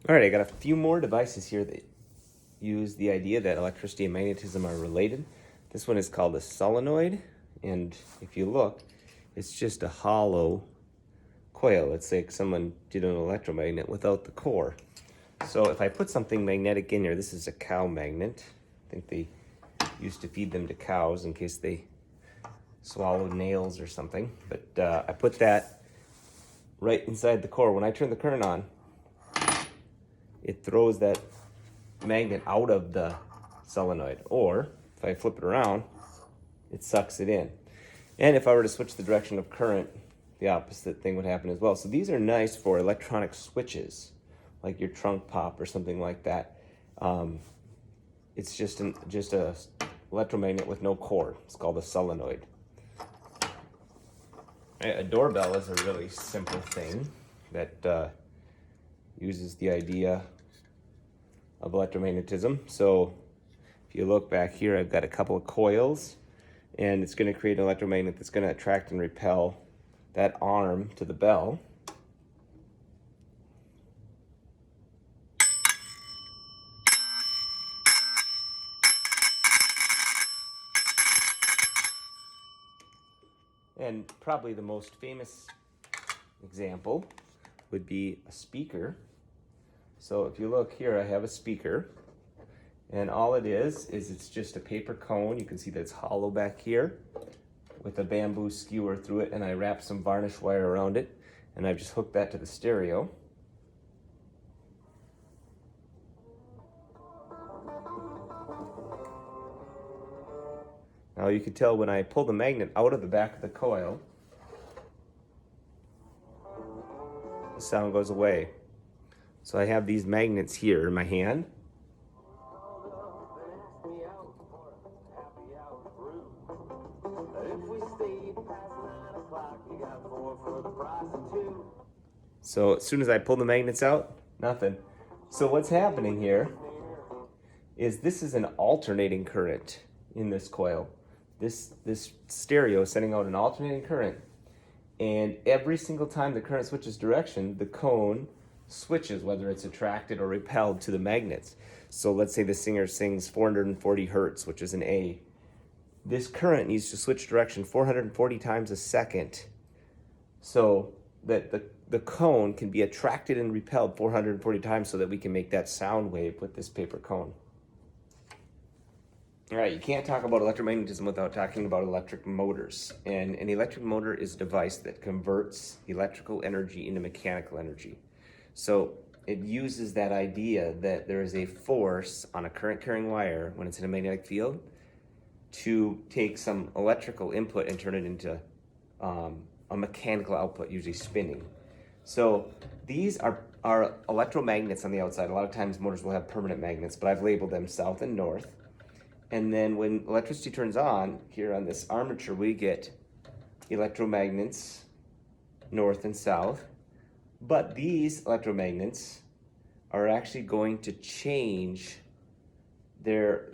All right, I got a few more devices here that use the idea that electricity and magnetism are related. This one is called a solenoid, and if you look, it's just a hollow coil. It's like someone did an electromagnet without the core. So if I put something magnetic in here, this is a cow magnet. I think they used to feed them to cows in case they swallowed nails or something. But I put that right inside the core. When I turn the current on, it throws that magnet out of the solenoid. Or if I flip it around, it sucks it in. And if I were to switch the direction of current, the opposite thing would happen as well. So these are nice for electronic switches, like your trunk pop or something like that. It's just a electromagnet with no core. It's called a solenoid. A doorbell is a really simple thing that uses the idea of electromagnetism. So if you look back here, I've got a couple of coils, and it's going to create an electromagnet that's going to attract and repel that arm to the bell. And probably the most famous example would be a speaker. So if you look here, I have a speaker, and all it is it's just a paper cone. You can see that it's hollow back here with a bamboo skewer through it, and I wrapped some varnish wire around it, and I've just hooked that to the stereo. Now you can tell when I pull the magnet out of the back of the coil, the sound goes away. So I have these magnets here in my hand. So as soon as I pull the magnets out, nothing. So what's happening here is this is an alternating current in this coil. This stereo is sending out an alternating current, and every single time the current switches direction, the cone switches, whether it's attracted or repelled to the magnets. So let's say the singer sings 440 hertz, which is an A. This current needs to switch direction 440 times a second so that the cone can be attracted and repelled 440 times so that we can make that sound wave with this paper cone. All right, you can't talk about electromagnetism without talking about electric motors. And an electric motor is a device that converts electrical energy into mechanical energy. So it uses that idea that there is a force on a current-carrying wire when it's in a magnetic field to take some electrical input and turn it into a mechanical output, usually spinning. So these are electromagnets on the outside. A lot of times motors will have permanent magnets, but I've labeled them south and north. And then when electricity turns on, here on this armature, we get electromagnets north and south. But these electromagnets are actually going to change their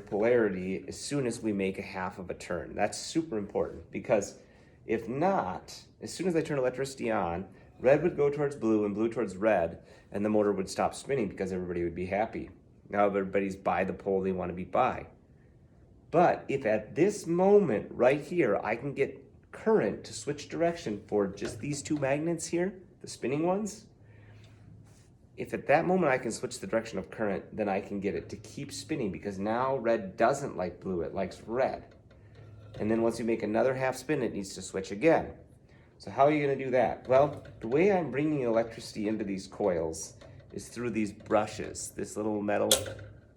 polarity as soon as we make a half of a turn. That's super important, because if not, as soon as I turn electricity on, red would go towards blue and blue towards red, and the motor would stop spinning because everybody would be happy. Now everybody's by the pole they want to be by. But if at this moment right here, I can get current to switch direction for just these two magnets here, the spinning ones, if at that moment I can switch the direction of current, then I can get it to keep spinning, because now red doesn't like blue, it likes red. And then once you make another half spin, it needs to switch again. So how are you going to do that? Well, the way I'm bringing electricity into these coils is through these brushes. This little metal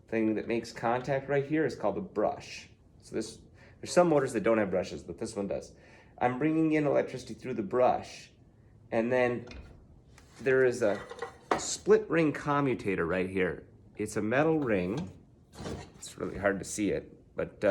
thing that makes contact right here is called a brush. So there's some motors that don't have brushes, but this one does. I'm bringing in electricity through the brush, and then there is a split ring commutator right here. It's a metal ring. It's really hard to see it, but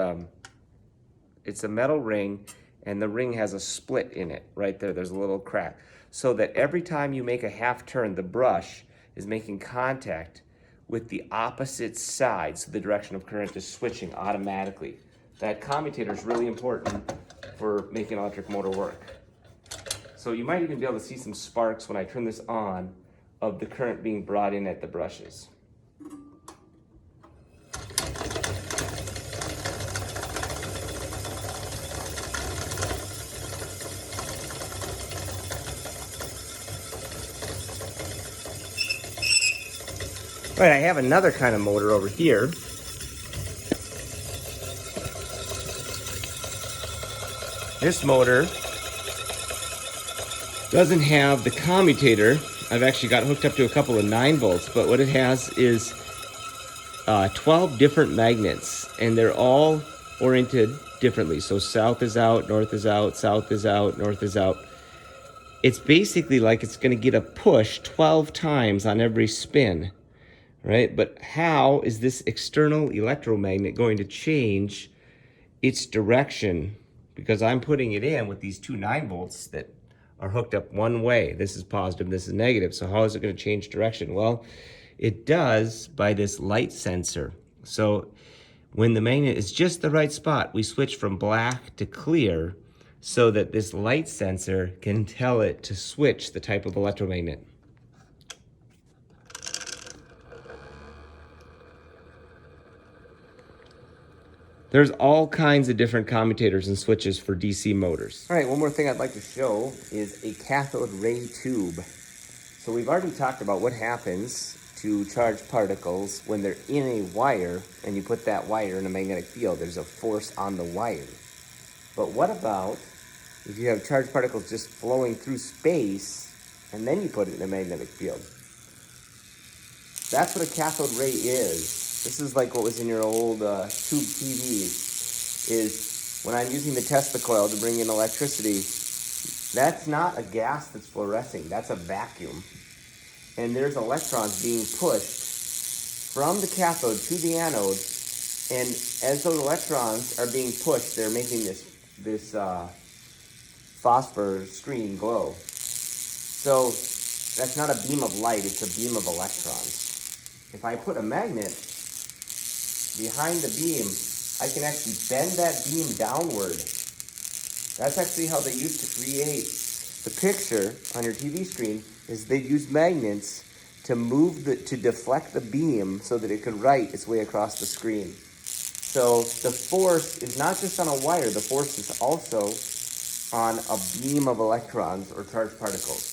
it's a metal ring, and the ring has a split in it right there. There's a little crack, so that every time you make a half turn, the brush is making contact with the opposite side, so the direction of current is switching automatically. That commutator is really important for making an electric motor work. So you might even be able to see some sparks when I turn this on of the current being brought in at the brushes. All right, I have another kind of motor over here. This motor doesn't have the commutator. I've actually got hooked up to a couple of 9 volts, but what it has is 12 different magnets, and they're all oriented differently. So south is out, north is out, south is out, north is out. It's basically like it's going to get a push 12 times on every spin, right? But how is this external electromagnet going to change its direction? Because I'm putting it in with these two 9 volts that are hooked up one way. This is positive, this is negative. So how is it going to change direction? Well, it does by this light sensor. So when the magnet is just the right spot, we switch from black to clear so that this light sensor can tell it to switch the type of electromagnet. There's all kinds of different commutators and switches for DC motors. All right, one more thing I'd like to show is a cathode ray tube. So we've already talked about what happens to charged particles when they're in a wire and you put that wire in a magnetic field. There's a force on the wire. But what about if you have charged particles just flowing through space and then you put it in a magnetic field? That's what a cathode ray is. This is like what was in your old tube TVs, is when I'm using the Tesla coil to bring in electricity, that's not a gas that's fluorescing, that's a vacuum. And there's electrons being pushed from the cathode to the anode, and as those electrons are being pushed, they're making this phosphor screen glow. So that's not a beam of light, it's a beam of electrons. If I put a magnet behind the beam, I can actually bend that beam downward. That's actually how they used to create the picture on your TV screen, is they used magnets to to deflect the beam so that it could write its way across the screen. So the force is not just on a wire, the force is also on a beam of electrons or charged particles.